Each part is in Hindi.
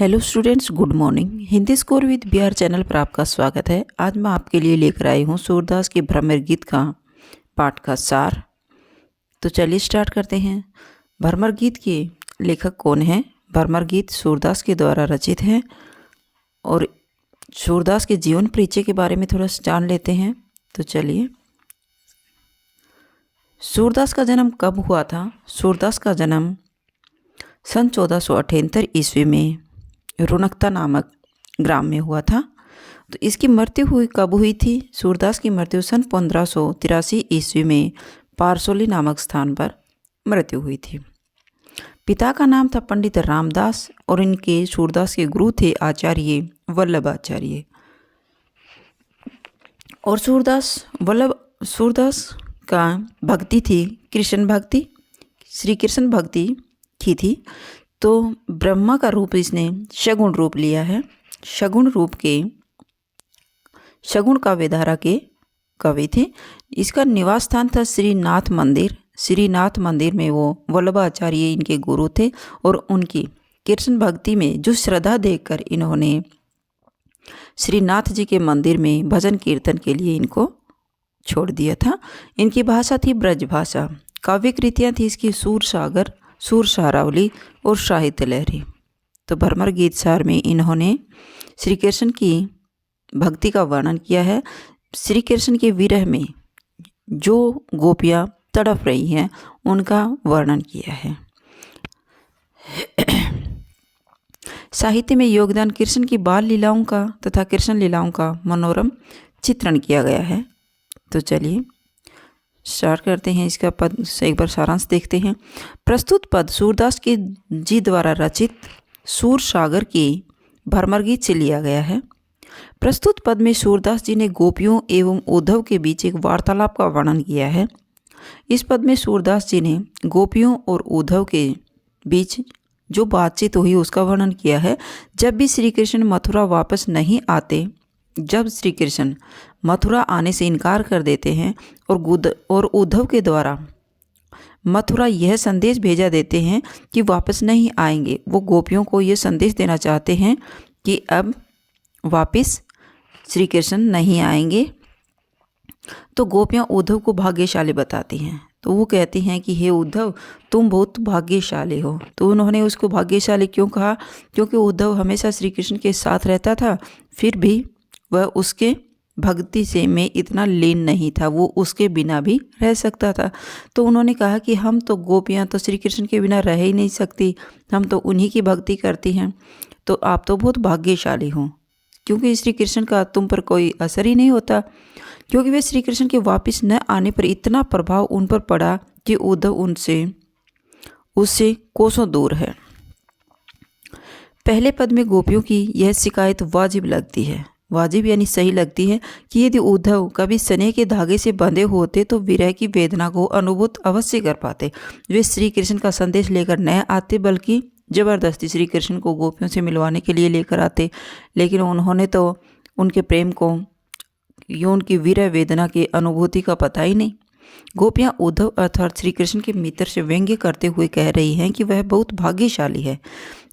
Hello students, good morning. Hindi score with Bihar channel पर आपका स्वागत है। आज मैं आपके लिए लेकर आई हूँ सूरदास के भ्रमर गीत का पाठ का सार। तो चलिए स्टार्ट करते हैं। भ्रमर गीत के लेखक कौन हैं? भ्रमर गीत सूरदास के द्वारा रचित है और सूरदास के जीवन परिचय के बारे में थोड़ा जान लेते हैं। तो चलिए, सूरदास का जन्म कब हुआ था? सूरदास का जन्म सन 1478 ईस्वी में रुनकता नामक ग्राम में हुआ था। तो इसकी मृत्यु कब हुई थी? सूरदास की मृत्यु सन 1583 ईस्वी में पारसोली नामक स्थान पर मृत्यु हुई थी। पिता का नाम था पंडित रामदास और इनके सूरदास के गुरु थे आचार्य वल्लभाचार्य। और सूरदास का भक्ति थी कृष्ण भक्ति, श्री कृष्ण भक्ति की थी। तो ब्रह्मा का रूप इसने शगुन रूप लिया है। शगुन काव्यधारा के कवि थे। इसका निवास स्थान था श्रीनाथ मंदिर। श्रीनाथ मंदिर में वो वल्लभाचार्य इनके गुरु थे और उनकी कृष्ण भक्ति में जो श्रद्धा देखकर इन्होंने श्रीनाथ जी के मंदिर में भजन कीर्तन के लिए इनको छोड़ दिया था। इनकी भाषा थी ब्रज भाषा। काव्य कृतियाँ थी इसकी सूर सागर, सूर सारावली और साहित्य लहरी। तो भ्रमर गीत सार में इन्होंने श्री कृष्ण की भक्ति का वर्णन किया है। श्री कृष्ण के विरह में जो गोपियाँ तड़प रही हैं उनका वर्णन किया है। साहित्य में योगदान कृष्ण की बाल लीलाओं का तथा कृष्ण लीलाओं का मनोरम चित्रण किया गया है। तो चलिए स्टार्ट करते हैं। इसका पद से एक बार सारांश देखते हैं। प्रस्तुत पद सूरदास के जी द्वारा रचित सूर सागर के भ्रमर गीत से लिया गया है। प्रस्तुत पद में सूरदास जी ने गोपियों एवं उद्धव के बीच एक वार्तालाप का वर्णन किया है। इस पद में सूरदास जी ने गोपियों और उद्धव के बीच जो बातचीत हुई उसका वर्णन किया है। जब भी श्री कृष्ण मथुरा वापस नहीं आते, जब श्री कृष्ण मथुरा आने से इनकार कर देते हैं और उद्धव के द्वारा मथुरा यह संदेश भेजा देते हैं कि वापस नहीं आएंगे, वो गोपियों को यह संदेश देना चाहते हैं कि अब वापस श्री कृष्ण नहीं आएंगे। तो गोपियाँ उद्धव को भाग्यशाली बताती हैं। तो वो कहती हैं कि हे उद्धव, तुम बहुत भाग्यशाली हो। तो उन्होंने उसको भाग्यशाली क्यों कहा? क्योंकि उद्धव हमेशा श्री कृष्ण के साथ रहता था, फिर भी वह उसके भक्ति से में इतना लीन नहीं था, वो उसके बिना भी रह सकता था। तो उन्होंने कहा कि हम तो गोपियाँ तो श्री कृष्ण के बिना रह ही नहीं सकती, हम तो उन्हीं की भक्ति करती हैं। तो आप तो बहुत भाग्यशाली हो, क्योंकि श्री कृष्ण का तुम पर कोई असर ही नहीं होता। क्योंकि वे श्री कृष्ण के वापस न आने पर इतना प्रभाव उन पर पड़ा कि उद्धव उससे कोसों दूर है। पहले पद में गोपियों की यह शिकायत वाजिब लगती है। वाजिब यानी सही लगती है कि यदि उद्धव कभी स्नेह के धागे से बंधे होते तो विरह की वेदना को अनुभूत अवश्य कर पाते। वे श्री कृष्ण का संदेश लेकर न आते, बल्कि जबरदस्ती श्री कृष्ण को गोपियों से मिलवाने के लिए लेकर आते। लेकिन उन्होंने तो उनके प्रेम को या उनकी विरह वेदना की अनुभूति का पता ही नहीं। गोपियाँ उद्धव अर्थात श्री कृष्ण के मित्र से व्यंग्य करते हुए कह रही हैं कि वह बहुत भाग्यशाली है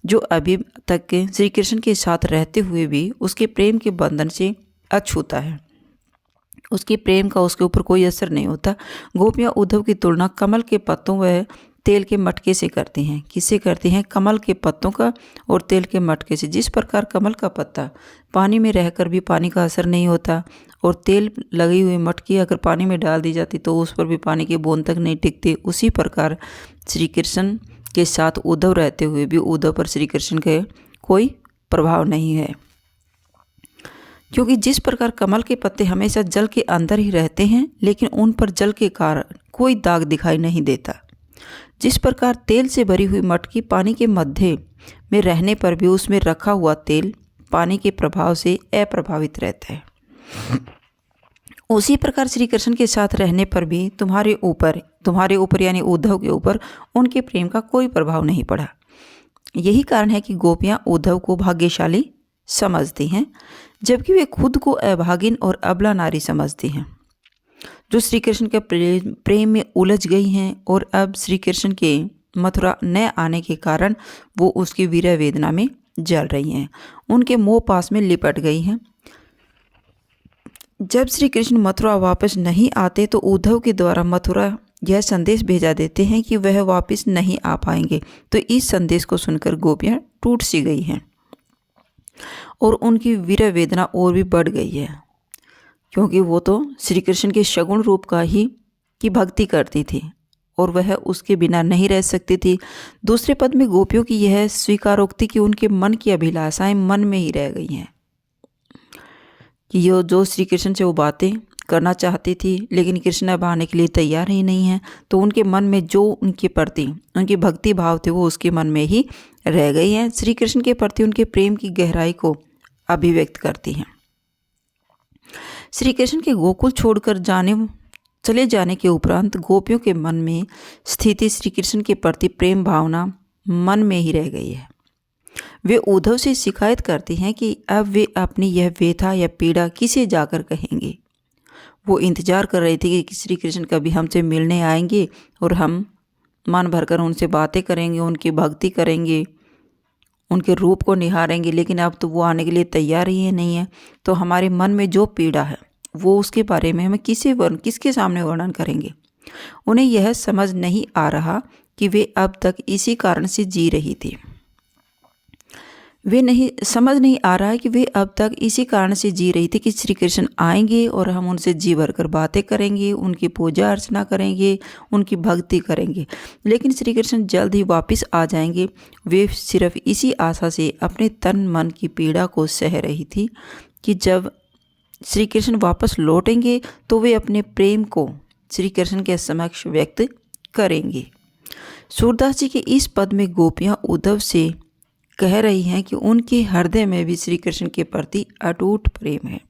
जो अभी तक के श्री कृष्ण के साथ रहते हुए भी उसके प्रेम के बंधन से अछूता है। उसके प्रेम का उसके ऊपर कोई असर नहीं होता। गोपियाँ उद्धव की तुलना कमल के पत्तों व तेल के मटके से करती हैं। किससे करती हैं? कमल के पत्तों का और तेल के मटके से। जिस प्रकार कमल का पत्ता पानी में रहकर भी पानी का असर नहीं होता और तेल लगी हुई मटकी अगर पानी में डाल दी जाती तो उस पर भी पानी की बूंद तक नहीं टिकती, उसी प्रकार श्री कृष्ण के साथ उद्धव रहते हुए भी उद्धव पर श्री कृष्ण के कोई प्रभाव नहीं है। क्योंकि जिस प्रकार कमल के पत्ते हमेशा जल के अंदर ही रहते हैं, लेकिन उन पर जल के कारण कोई दाग दिखाई नहीं देता, जिस प्रकार तेल से भरी हुई मटकी पानी के मध्य में रहने पर भी उसमें रखा हुआ तेल पानी के प्रभाव से अप्रभावित रहता है, उसी प्रकार श्री कृष्ण के साथ रहने पर भी तुम्हारे ऊपर यानी उद्धव के ऊपर उनके प्रेम का कोई प्रभाव नहीं पड़ा। यही कारण है कि गोपियाँ उद्धव को भाग्यशाली समझती हैं, जबकि वे खुद को अभागिन और अबला नारी समझती हैं, जो श्री कृष्ण के प्रेम में उलझ गई हैं और अब श्री कृष्ण के मथुरा न आने के कारण वो उसकी विरह वेदना में जल रही हैं, उनके मोह पास में लिपट गई हैं। जब श्री कृष्ण मथुरा वापस नहीं आते तो उद्धव के द्वारा मथुरा यह संदेश भेजा देते हैं कि वह वापस नहीं आ पाएंगे। तो इस संदेश को सुनकर गोपियाँ टूट सी गई हैं और उनकी वीर वेदना और भी बढ़ गई है, क्योंकि वो तो श्री कृष्ण के सगुण रूप का ही की भक्ति करती थी और वह उसके बिना नहीं रह सकती थी। दूसरे पद में गोपियों की यह स्वीकारोक्ति कि उनके मन की अभिलाषाएं मन में ही रह गई हैं, कि ये जो श्री कृष्ण से वो बातें करना चाहती थी लेकिन कृष्ण अब आने के लिए तैयार ही नहीं है, तो उनके मन में जो उनके प्रति उनकी भक्ति भाव थे वो उसके मन में ही रह गई हैं। श्री कृष्ण के प्रति उनके प्रेम की गहराई को अभिव्यक्त करती हैं। श्री कृष्ण के गोकुल छोड़कर चले जाने के उपरांत गोपियों के मन में स्थिति श्री कृष्ण के प्रति प्रेम भावना मन में ही रह गई है। वे उद्धव से शिकायत करती हैं कि अब वे अपनी यह व्यथा या पीड़ा किसे जाकर कहेंगे। वो इंतजार कर रही थी कि श्री कृष्ण कभी हमसे मिलने आएंगे और हम मन भरकर उनसे बातें करेंगे, उनकी भक्ति करेंगे, उनके रूप को निहारेंगे, लेकिन अब तो वो आने के लिए तैयार ही नहीं है। तो हमारे मन में जो पीड़ा है वो उसके बारे में हम किसके सामने वर्णन करेंगे। उन्हें यह समझ नहीं आ रहा कि वे अब तक इसी कारण से जी रही थी। समझ नहीं आ रहा है कि वे अब तक इसी कारण से जी रही थी कि श्री कृष्ण आएंगे और हम उनसे जी भरकर बातें करेंगे, उनकी पूजा अर्चना करेंगे, उनकी भक्ति करेंगे, लेकिन श्री कृष्ण जल्द ही वापस आ जाएंगे। वे सिर्फ इसी आशा से अपने तन मन की पीड़ा को सह रही थी कि जब श्री कृष्ण वापस लौटेंगे तो वे अपने प्रेम को श्री कृष्ण के समक्ष व्यक्त करेंगे। सूरदास जी के इस पद में गोपियाँ उद्धव से कह रही हैं कि उनके हृदय में भी श्री कृष्ण के प्रति अटूट प्रेम है,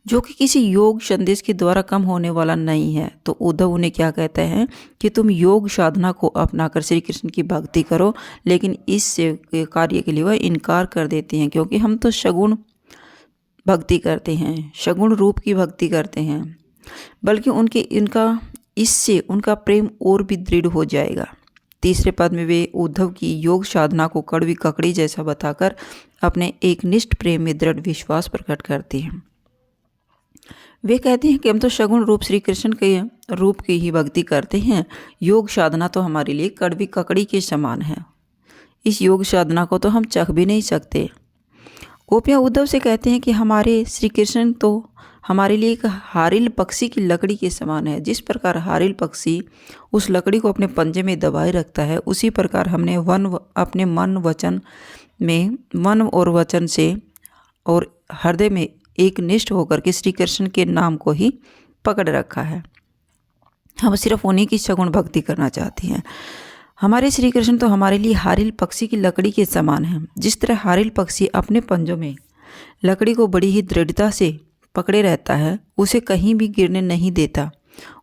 जो कि किसी योग संदेश के द्वारा कम होने वाला नहीं है। तो उद्धव उन्हें क्या कहते हैं कि तुम योग साधना को अपनाकर श्री कृष्ण की भक्ति करो, लेकिन इस कार्य के लिए वह इनकार कर देती हैं, क्योंकि हम तो सगुण भक्ति करते हैं, सगुण रूप की भक्ति करते हैं, बल्कि इससे उनका प्रेम और भी दृढ़ हो जाएगा। तीसरे पद में वे उद्धव की योग साधना को कड़वी ककड़ी जैसा बताकर अपने एकनिष्ठ प्रेम में दृढ़ विश्वास प्रकट करती हैं। वे कहते हैं कि हम तो सगुण रूप श्री कृष्ण के रूप की ही भक्ति करते हैं, योग साधना तो हमारे लिए कड़वी ककड़ी के समान है, इस योग साधना को तो हम चख भी नहीं सकते। गोपियाँ उद्धव से कहते हैं कि हमारे श्री कृष्ण तो हमारे लिए एक हारिल पक्षी की लकड़ी के समान है। जिस प्रकार हारिल पक्षी उस लकड़ी को अपने पंजे में दबाए रखता है, उसी प्रकार हमने अपने मन और वचन से और हृदय में एक निष्ठ होकर के श्री कृष्ण के नाम को ही पकड़ रखा है। हम सिर्फ उन्हीं की सगुण भक्ति करना चाहती हैं। हमारे श्री कृष्ण तो हमारे लिए हारिल पक्षी की लकड़ी के समान है। जिस तरह हारिल पक्षी अपने पंजों में लकड़ी को बड़ी ही दृढ़ता से पकड़े रहता है, उसे कहीं भी गिरने नहीं देता,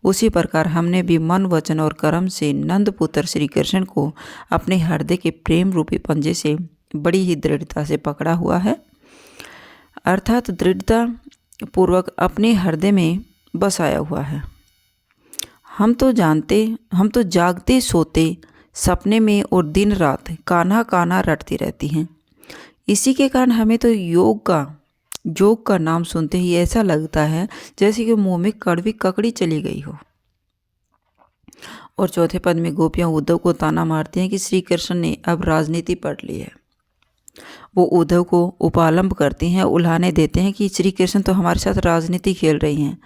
उसी प्रकार हमने भी मन वचन और कर्म से नंद पुत्र श्री कृष्ण को अपने हृदय के प्रेम रूपी पंजे से बड़ी ही दृढ़ता से पकड़ा हुआ है, अर्थात दृढ़ता पूर्वक अपने हृदय में बसाया हुआ है। हम तो जागते सोते सपने में और दिन रात कान्हा कान्हा रटती रहती हैं। इसी के कारण हमें तो जोग का नाम सुनते ही ऐसा लगता है जैसे कि मुंह में कड़वी ककड़ी चली गई हो। और चौथे पद में गोपियाँ उद्धव को ताना मारती हैं कि श्री कृष्ण ने अब राजनीति पढ़ ली है। वो उद्धव को उपालंब करती हैं, उल्हाने देते हैं कि श्री कृष्ण तो हमारे साथ राजनीति खेल रही हैं,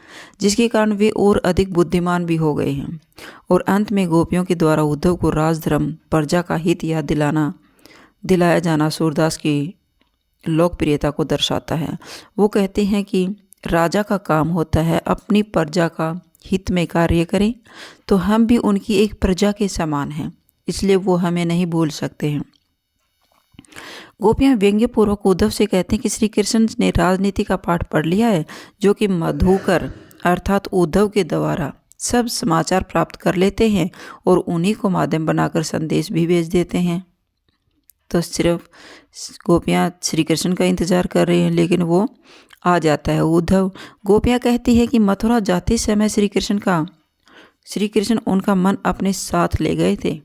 जिसके कारण वे और अधिक बुद्धिमान भी हो गए हैं। और अंत में गोपियों के द्वारा उद्धव को राजधर्म, प्रजा का हित याद दिलाया जाना सूरदास की लोकप्रियता को दर्शाता है। वो कहते हैं कि राजा का काम होता है अपनी प्रजा का हित में कार्य करें, तो हम भी उनकी एक प्रजा के समान हैं, इसलिए वो हमें नहीं भूल सकते हैं। गोपियाँ व्यंग्यपूर्वक उद्धव से कहते हैं कि श्री कृष्ण ने राजनीति का पाठ पढ़ लिया है, जो कि मधुकर अर्थात उद्धव के द्वारा सब समाचार प्राप्त कर लेते हैं और उन्हीं को माध्यम बनाकर संदेश भी भेज देते हैं। तो सिर्फ गोपियाँ श्री कृष्ण का इंतजार कर रही हैं, लेकिन वो आ जाता है उद्धव। गोपियाँ कहती है कि मथुरा जाते समय श्री कृष्ण उनका मन अपने साथ ले गए थे।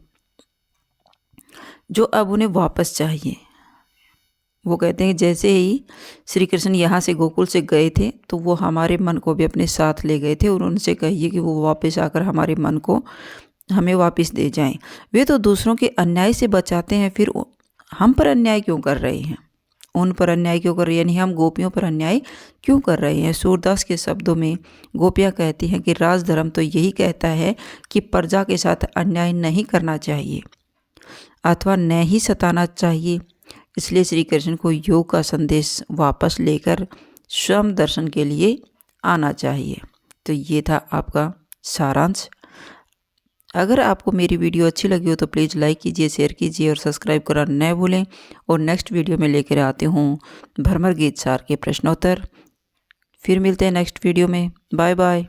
जो अब उन्हें वापस चाहिए। वो कहते हैं जैसे ही श्री कृष्ण यहाँ से गोकुल से गए थे तो वो हमारे मन को भी अपने साथ ले गए थे और उनसे कहिए कि वो वापस आकर हमारे मन को हमें वापस दे जाएं। वे तो दूसरों के अन्याय से बचाते हैं, फिर हम पर अन्याय क्यों कर रहे हैं? उन पर अन्याय क्यों कर रहे हैं, यानी हम गोपियों पर अन्याय क्यों कर रहे हैं? सूरदास के शब्दों में गोपियाँ कहती हैं कि राजधर्म तो यही कहता है कि प्रजा के साथ अन्याय नहीं करना चाहिए अथवा न ही सताना चाहिए। इसलिए श्री कृष्ण को योग का संदेश वापस लेकर स्वयं दर्शन के लिए आना चाहिए। तो ये था आपका सारांश। अगर आपको मेरी वीडियो अच्छी लगी हो तो प्लीज़ लाइक कीजिए, शेयर कीजिए और सब्सक्राइब करना न भूलें। और नेक्स्ट वीडियो में लेकर आती हूँ भ्रमर गीत सार के प्रश्नोत्तर। फिर मिलते हैं नेक्स्ट वीडियो में। Bye bye.